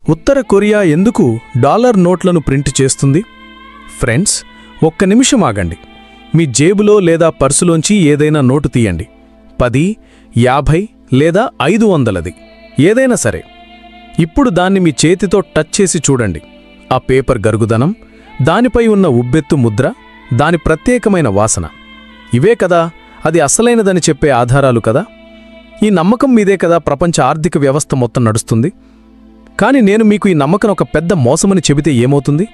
ఉత్తర Korea ఎందుకు dollar నోట్లను print చేస్తుంది? ఫ్రెండ్స్, ఒక్క నిమిషం ఆగండి. మీ జేబులో లేదా పర్సులోంచి ఏదైనా నోటు తీయండి. 10, 50 లేదా 500ది ఏదైనా సరే. ఇప్పుడు దాన్ని మీ చేతితో టచ్ చేసి చూడండి. ఆ పేపర్ గరుగుదనం, దానిపై ఉన్న ఉబ్బెత్తు ముద్ర, దాని ప్రత్యేకమైన వాసన, ఇవే కదా అది అసలైనదని చెప్పే ఆధారాలు కదా. ఈ నమ్మకం మీదే కదా ప్రపంచ ఆర్థిక వ్యవస్థ మొత్తం నడుస్తుంది. కానీ నేను మీకు ఈ నమ్మకం ఒక పెద్ద మోసమని చెబితే ఏమవుతుంది?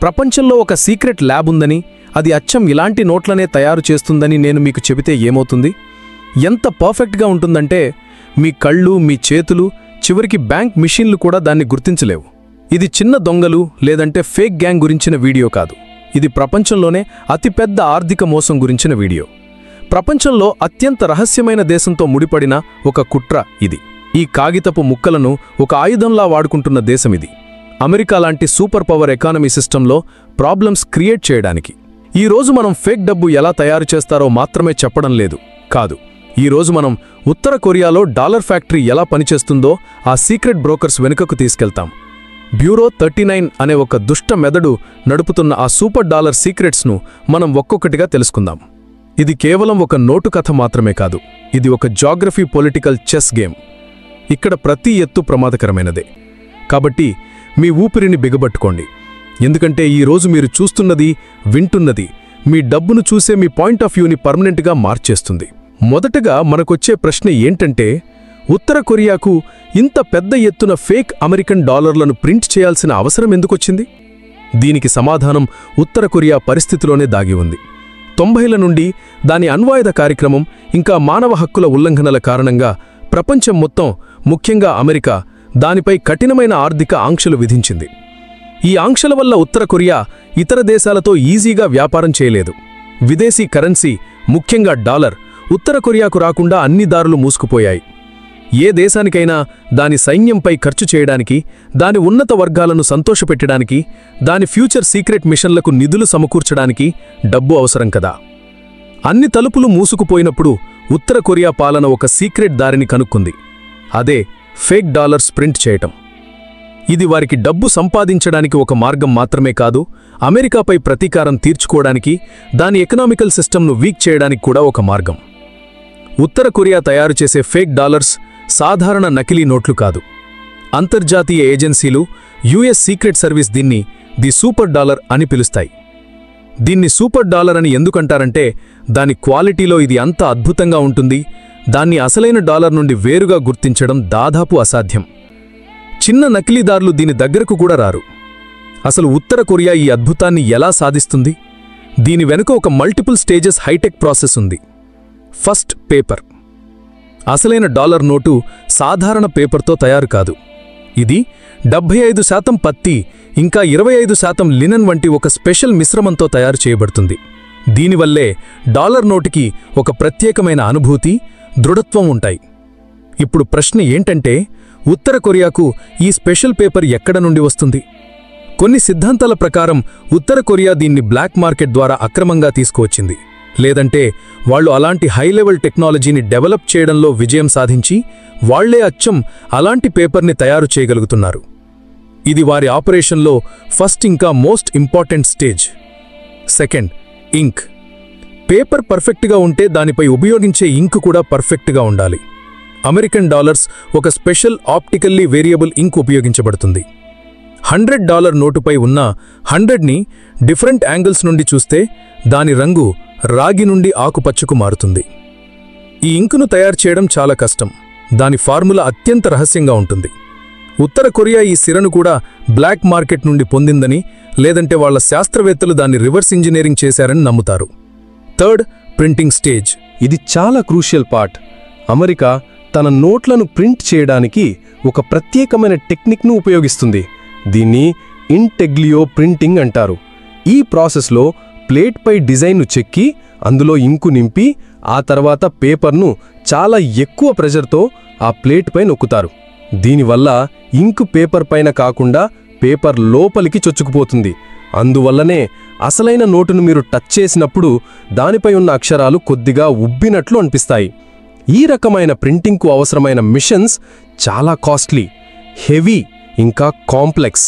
ప్రపంచంలో ఒక సీక్రెట్ ల్యాబ్ ఉందని, అది అచ్చం ఇలాంటి నోట్లనే తయారు చేస్తుందని నేను మీకు చెబితే ఏమవుతుంది? ఎంత పర్ఫెక్ట్గా ఉంటుందంటే మీ కళ్ళు, మీ చేతులు, చివరికి బ్యాంక్ మిషన్లు కూడా దాన్ని గుర్తించలేవు. ఇది చిన్న దొంగలు లేదంటే ఫేక్ గ్యాంగ్ గురించిన వీడియో కాదు. ఇది ప్రపంచంలోనే అతిపెద్ద ఆర్థిక మోసం గురించిన వీడియో. ప్రపంచంలో అత్యంత రహస్యమైన దేశంతో ముడిపడిన ఒక కుట్ర ఇది. ఈ కాగితపు ముక్కలను ఒక ఆయుధంలా వాడుకుంటున్న దేశమిది. అమెరికా లాంటి సూపర్ పవర్ ఎకానమీ సిస్టంలో ప్రాబ్లమ్స్ క్రియేట్ చేయడానికి. ఈరోజు మనం ఫేక్ డబ్బు ఎలా తయారు చేస్తారో మాత్రమే చెప్పడం లేదు, కాదు. ఈరోజు మనం ఉత్తర కొరియాలో డాలర్ ఫ్యాక్టరీ ఎలా పనిచేస్తుందో ఆ సీక్రెట్ బ్రోకర్స్ వెనుకకు తీసుకెళ్తాం. బ్యూరో 39 అనే ఒక దుష్ట మెదడు నడుపుతున్న ఆ సూపర్ డాలర్ సీక్రెట్స్ను మనం ఒక్కొక్కటిగా తెలుసుకుందాం. ఇది కేవలం ఒక నోటు కథ మాత్రమే కాదు, ఇది ఒక జాగ్రఫీ పొలిటికల్ చెస్ గేమ్. ఇక్కడ ప్రతి ఎత్తు ప్రమాదకరమైనదే. కాబట్టి మీ ఊపిరిని బిగబట్టుకోండి. ఎందుకంటే ఈరోజు మీరు చూస్తున్నది, వింటున్నది మీ డబ్బును చూసే మీ పాయింట్ ఆఫ్ వ్యూని పర్మనెంట్గా మార్చేస్తుంది. మొదటగా మనకొచ్చే ప్రశ్న ఏంటంటే, ఉత్తర కొరియాకు ఇంత పెద్ద ఎత్తున ఫేక్ అమెరికన్ డాలర్లను ప్రింట్ చేయాల్సిన అవసరం ఎందుకొచ్చింది? దీనికి సమాధానం ఉత్తర కొరియా పరిస్థితిలోనే దాగి ఉంది. 90ల నుండి దాని అణ్వాయుధ కార్యక్రమం ఇంకా మానవ హక్కుల ఉల్లంఘనల కారణంగా ప్రపంచం మొత్తం, ముఖ్యంగా అమెరికా, దానిపై కఠినమైన ఆర్థిక ఆంక్షలు విధించింది. ఈ ఆంక్షల వల్ల ఉత్తర కొరియా ఇతర దేశాలతో ఈజీగా వ్యాపారం చేయలేదు. విదేశీ కరెన్సీ, ముఖ్యంగా డాలర్, ఉత్తర కొరియాకు రాకుండా అన్ని దారులు మూసుకుపోయాయి. ఏ దేశానికైనా దాని సైన్యంపై ఖర్చు చేయడానికి, దాని ఉన్నత వర్గాలను సంతోషపెట్టడానికి, దాని ఫ్యూచర్ సీక్రెట్ మిషన్లకు నిధులు సమకూర్చడానికి డబ్బు అవసరం కదా. అన్ని తలుపులు మూసుకుపోయినప్పుడు ఉత్తర కొరియా పాలన ఒక సీక్రెట్ దారిని కనుక్కుంది. అదే ఫేక్ డాలర్స్ ప్రింట్ చేయటం. ఇది వారికి డబ్బు సంపాదించడానికి ఒక మార్గం మాత్రమే కాదు, అమెరికాపై ప్రతీకారం తీర్చుకోవడానికి, దాని ఎకనామికల్ సిస్టమ్ను వీక్ చేయడానికి కూడా ఒక మార్గం. ఉత్తర కొరియా తయారు చేసే ఫేక్ డాలర్స్ సాధారణ నకిలీ నోట్లు కాదు. అంతర్జాతీయ ఏజెన్సీలు, యుఎస్ సీక్రెట్ సర్వీస్ దీన్ని ది సూపర్ డాలర్ అని పిలుస్తాయి. దీన్ని సూపర్ డాలర్ అని ఎందుకంటారంటే దాని క్వాలిటీలో ఇది అంత అద్భుతంగా ఉంటుంది, దాన్ని అసలైన డాలర్ నుండి వేరుగా గుర్తించడం దాదాపు అసాధ్యం. చిన్న నకిలీదారులు దీని దగ్గరకు కూడా రారు. అసలు ఉత్తర కొరియా ఈ అద్భుతాన్ని ఎలా సాధిస్తుంది? దీని వెనుక ఒక మల్టిపుల్ స్టేజెస్ హైటెక్ ప్రాసెస్ ఉంది. First, paper. అసలైన డాలర్ నోటు సాధారణ పేపర్తో తయారు కాదు. ఇది 75% పత్తి ఇంకా 25% లినన్ వంటి ఒక స్పెషల్ మిశ్రమంతో తయారు చేయబడుతుంది. దీనివల్లే డాలర్ నోటుకి ఒక ప్రత్యేకమైన అనుభూతి, దృఢత్వం ఉంటాయి. ఇప్పుడు ప్రశ్న ఏంటంటే, ఉత్తర కొరియాకు ఈ స్పెషల్ పేపర్ ఎక్కడ నుండి వస్తుంది? కొన్ని సిద్ధాంతాల ప్రకారం ఉత్తర కొరియా దీన్ని బ్లాక్ మార్కెట్ ద్వారా అక్రమంగా తీసుకువచ్చింది. లేదంటే వాళ్ళు అలాంటి హై లెవెల్ టెక్నాలజీని డెవలప్ చేయడంలో విజయం సాధించి వాళ్లే అచ్చం అలాంటి పేపర్ని తయారు చేయగలుగుతున్నారు. ఇది వారి ఆపరేషన్లో ఫస్ట్ ఇంకా మోస్ట్ ఇంపార్టెంట్ స్టేజ్. సెకండ్, ఇంక్. పేపర్ పర్ఫెక్ట్గా ఉంటే దానిపై ఉపయోగించే ఇంక్ కూడా పర్ఫెక్ట్గా ఉండాలి. అమెరికన్ డాలర్స్ ఒక స్పెషల్ ఆప్టికల్లీ వేరియబుల్ ఇంక్ ఉపయోగించబడుతుంది. $100 నోటుపై ఉన్న 100ని డిఫరెంట్ యాంగిల్స్ నుండి చూస్తే దాని రంగు రాగి నుండి ఆకుపచ్చకు మారుతుంది. ఈ ఇంకును తయారు చేయడం చాలా కష్టం. దాని ఫార్ములా అత్యంత రహస్యంగా ఉంటుంది. ఉత్తర కొరియా ఈ సిరను కూడా బ్లాక్ మార్కెట్ నుండి పొందిందని, లేదంటే వాళ్ల శాస్త్రవేత్తలు దాన్ని రివర్స్ ఇంజనీరింగ్ చేశారని నమ్ముతారు. Third, printing stage. ఇది చాలా క్రూషియల్ పార్ట్. అమెరికా తన నోట్లను ప్రింట్ చేయడానికి ఒక ప్రత్యేకమైన టెక్నిక్ను ఉపయోగిస్తుంది. దీన్ని ఇంటెగ్లియో ప్రింటింగ్ అంటారు. ఈ ప్రాసెస్లో ప్లేట్పై డిజైన్ను చెక్కి అందులో ఇంకు నింపి ఆ తర్వాత పేపర్ను చాలా ఎక్కువ ప్రెషర్తో ఆ ప్లేట్పై నొక్కుతారు. దీనివల్ల ఇంకు పేపర్ పైన కాకుండా పేపర్ లోపలికి చొచ్చుకుపోతుంది. అందువల్లనే అసలైన నోటును మీరు టచ్ చేసినప్పుడు దానిపై ఉన్న అక్షరాలు కొద్దిగా ఉబ్బినట్లు అనిపిస్తాయి. ఈ రకమైన ప్రింటింగ్కు అవసరమైన మిషన్స్ చాలా కాస్ట్లీ, హెవీ ఇంకా కాంప్లెక్స్.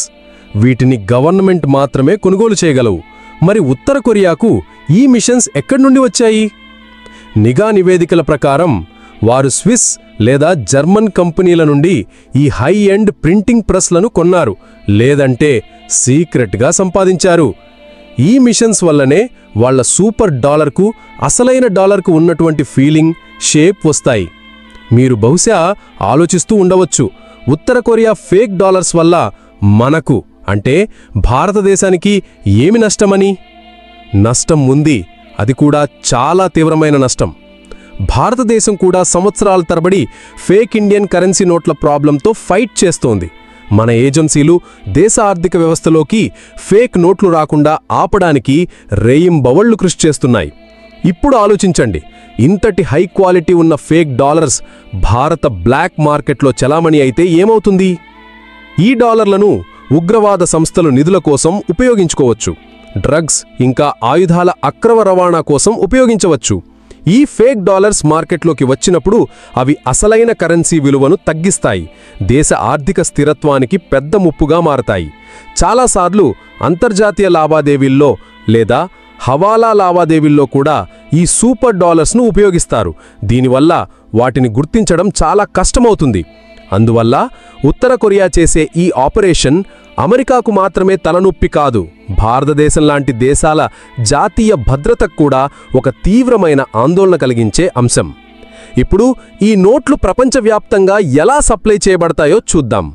వీటిని గవర్నమెంట్ మాత్రమే కొనుగోలు చేయగలవు. మరి ఉత్తర కొరియాకు ఈ మిషన్స్ ఎక్కడి నుండి వచ్చాయి? నిఘా నివేదికల ప్రకారం వారు స్విస్ లేదా జర్మన్ కంపెనీల నుండి ఈ హై ఎండ్ ప్రింటింగ్ ప్రెస్లను కొన్నారు, లేదంటే సీక్రెట్గా సంపాదించారు. ఈ మిషన్స్ వల్లనే వాళ్ల సూపర్ డాలర్కు, అసలైన డాలర్కు ఉన్నటువంటి ఫీలింగ్, షేప్ వస్తాయి. మీరు బహుశా ఆలోచిస్తూ ఉండవచ్చు, ఉత్తర కొరియా ఫేక్ డాలర్స్ వల్ల మనకు అంటే భారతదేశానికి ఏమి నష్టమని? నష్టం ఉంది, అది కూడా చాలా తీవ్రమైన నష్టం. భారతదేశం కూడా సంవత్సరాల తరబడి ఫేక్ ఇండియన్ కరెన్సీ నోట్ల ప్రాబ్లంతో ఫైట్ చేస్తోంది. మన ఏజెన్సీలు దేశ ఆర్థిక వ్యవస్థలోకి ఫేక్ నోట్లు రాకుండా ఆపడానికి రేయింబవళ్లు కృషి చేస్తున్నాయి. ఇప్పుడు ఆలోచించండి, ఇంతటి హై క్వాలిటీ ఉన్న ఫేక్ డాలర్స్ భారత బ్లాక్ మార్కెట్లో చలామణి అయితే ఏమవుతుంది? ఈ డాలర్లను ఉగ్రవాద సంస్థలు నిధుల కోసం ఉపయోగించుకోవచ్చు, డ్రగ్స్ ఇంకా ఆయుధాల అక్రమ రవాణా కోసం ఉపయోగించవచ్చు. ఈ ఫేక్ డాలర్స్ మార్కెట్లోకి వచ్చినప్పుడు అవి అసలైన కరెన్సీ విలువను తగ్గిస్తాయి, దేశ ఆర్థిక స్థిరత్వానికి పెద్ద ముప్పుగా మారతాయి. చాలాసార్లు అంతర్జాతీయ లావాదేవీల్లో లేదా హవాలా లావాదేవీల్లో కూడా ఈ సూపర్ డాలర్స్ను ఉపయోగిస్తారు. దీనివల్ల వాటిని గుర్తించడం చాలా కష్టమవుతుంది. అందువల్ల ఉత్తర కొరియా చేసే ఈ ఆపరేషన్ అమెరికాకు మాత్రమే తలనొప్పి కాదు, భారతదేశం లాంటి దేశాల జాతీయ భద్రతకు కూడా ఒక తీవ్రమైన ఆందోళన కలిగించే అంశం. ఇప్పుడు ఈ నోట్లు ప్రపంచవ్యాప్తంగా ఎలా సప్లై చేయబడతాయో చూద్దాం.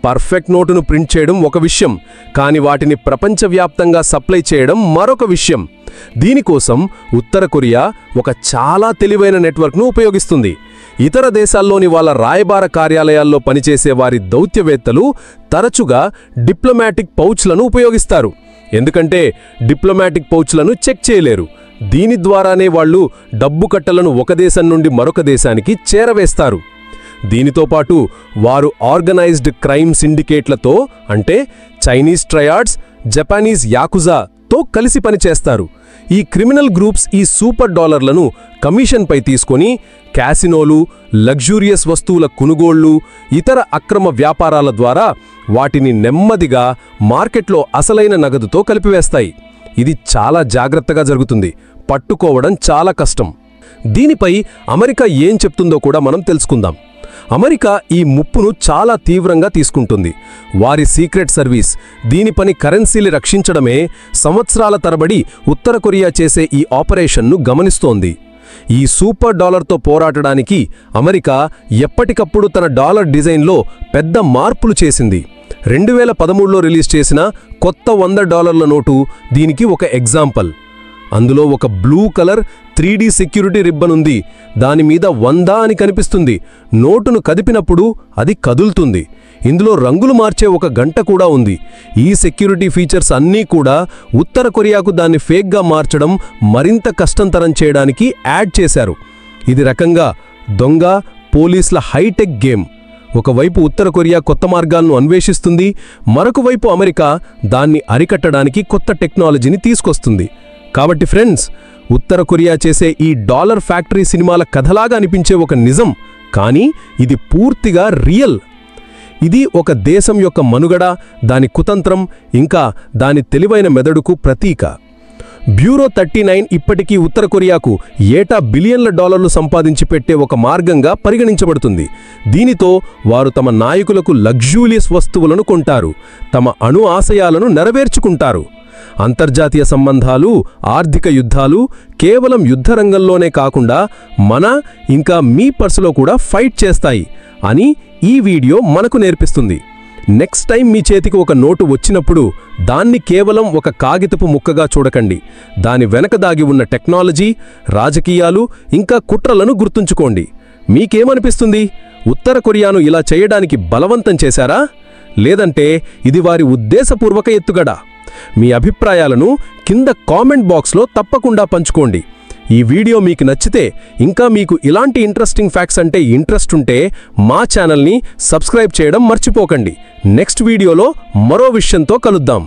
పర్ఫెక్ట్ నోటును ప్రింట్ చేయడం ఒక విషయం, కానీ వాటిని ప్రపంచవ్యాప్తంగా సప్లై చేయడం మరొక విషయం. దీనికోసం ఉత్తర కొరియా ఒక చాలా తెలివైన నెట్వర్క్ను ఉపయోగిస్తుంది. ఇతర దేశాల్లోని వాళ్ళ రాయబార కార్యాలయాల్లో పనిచేసే వారి దౌత్యవేత్తలు తరచుగా డిప్లొమాటిక్ పౌచ్లను ఉపయోగిస్తారు. ఎందుకంటే డిప్లొమాటిక్ పౌచ్లను చెక్ చేయలేరు. దీని ద్వారానే వాళ్ళు డబ్బు కట్టలను ఒక దేశం నుండి మరొక దేశానికి చేరవేస్తారు. దీనితో పాటు వారు ఆర్గనైజ్డ్ క్రైమ్ సిండికేట్లతో అంటే చైనీస్ ట్రయాడ్స్, జపానీస్ యాకుజాతో కలిసి పనిచేస్తారు. ఈ క్రిమినల్ గ్రూప్స్ ఈ సూపర్ డాలర్లను కమిషన్పై తీసుకొని క్యాసినోలు, లగ్జూరియస్ వస్తువుల కొనుగోళ్లు, ఇతర అక్రమ వ్యాపారాల ద్వారా వాటిని నెమ్మదిగా మార్కెట్లో అసలైన నగదుతో కలిపివేస్తాయి. ఇది చాలా జాగ్రత్తగా జరుగుతుంది, పట్టుకోవడం చాలా కష్టం. దీనిపై అమెరికా ఏం చెప్తుందో కూడా మనం తెలుసుకుందాం. అమెరికా ఈ ముప్పును చాలా తీవ్రంగా తీసుకుంటుంది. వారి సీక్రెట్ సర్వీస్ దీని పని కరెన్సీని రక్షించడమే. సంవత్సరాల తరబడి ఉత్తర కొరియా చేసే ఈ ఆపరేషన్ను గమనిస్తోంది. ఈ సూపర్ డాలర్తో పోరాడడానికి అమెరికా ఎప్పటికప్పుడు తన డాలర్ డిజైన్లో పెద్ద మార్పులు చేసింది. 2013లో రిలీజ్ చేసిన కొత్త $100 నోటు దీనికి ఒక ఎగ్జాంపుల్. అందులో ఒక blue colour 3D security ribbon ఉంది. దానిమీద 100 అని కనిపిస్తుంది. నోటును కదిపినప్పుడు అది కదులుతుంది. ఇందులో రంగులు మార్చే ఒక గంట కూడా ఉంది. ఈ సెక్యూరిటీ ఫీచర్స్ అన్నీ కూడా ఉత్తర కొరియాకు దాన్ని ఫేక్గా మార్చడం మరింత కష్టంతరం చేయడానికి యాడ్ చేశారు. ఇది రకంగా దొంగ పోలీసుల హైటెక్ గేమ్. ఒకవైపు ఉత్తర కొరియా కొత్త మార్గాలను అన్వేషిస్తుంది, మరొక వైపు అమెరికా దాన్ని అరికట్టడానికి కొత్త టెక్నాలజీని తీసుకొస్తుంది. కాబట్టి ఫ్రెండ్స్, ఉత్తర కొరియా చేసే ఈ డాలర్ ఫ్యాక్టరీ సినిమాల కథలాగా అనిపించే ఒక నిజం, కానీ ఇది పూర్తిగా రియల్. ఇది ఒక దేశం యొక్క మనుగడ, దాని కుతంత్రం, ఇంకా దాని తెలివైన మెదడుకు ప్రతీక. బ్యూరో 39 ఇప్పటికీ ఉత్తర కొరియాకు ఏటా బిలియన్ల డాలర్లు సంపాదించి పెట్టే ఒక మార్గంగా పరిగణించబడుతుంది. దీనితో వారు తమ నాయకులకు లగ్జూరియస్ వస్తువులను కొంటారు, తమ అణు ఆశయాలను నెరవేర్చుకుంటారు. అంతర్జాతీయ సంబంధాలు, ఆర్థిక యుద్ధాలు కేవలం యుద్ధరంగంలోనే కాకుండా మన ఇంకా మీ పర్సులో కూడా ఫైట్ చేస్తాయి అని ఈ వీడియో మనకు నేర్పిస్తుంది. నెక్స్ట్ టైం మీ చేతికి ఒక నోటు వచ్చినప్పుడు దాన్ని కేవలం ఒక కాగితపు ముక్కగా చూడకండి. దాని వెనక దాగి ఉన్న టెక్నాలజీ, రాజకీయాలు ఇంకా కుట్రలను గుర్తుంచుకోండి. మీకేమనిపిస్తుంది? ఉత్తర కొరియాను ఇలా చేయడానికి బలవంతం చేశారా, లేదంటే ఇది వారి ఉద్దేశపూర్వక ఎత్తుగడా? మీ అభిప్రాయాలను కింద కామెంట్ బాక్స్లో తప్పకుండా పంచుకోండి. ఈ వీడియో మీకు నచ్చితే, ఇంకా మీకు ఇలాంటి ఇంట్రెస్టింగ్ ఫ్యాక్ట్స్ అంటే ఇంట్రెస్ట్ ఉంటే మా ఛానల్ని సబ్స్క్రైబ్ చేయడం మర్చిపోకండి. నెక్స్ట్ వీడియోలో మరో విషయంతో కలుద్దాం.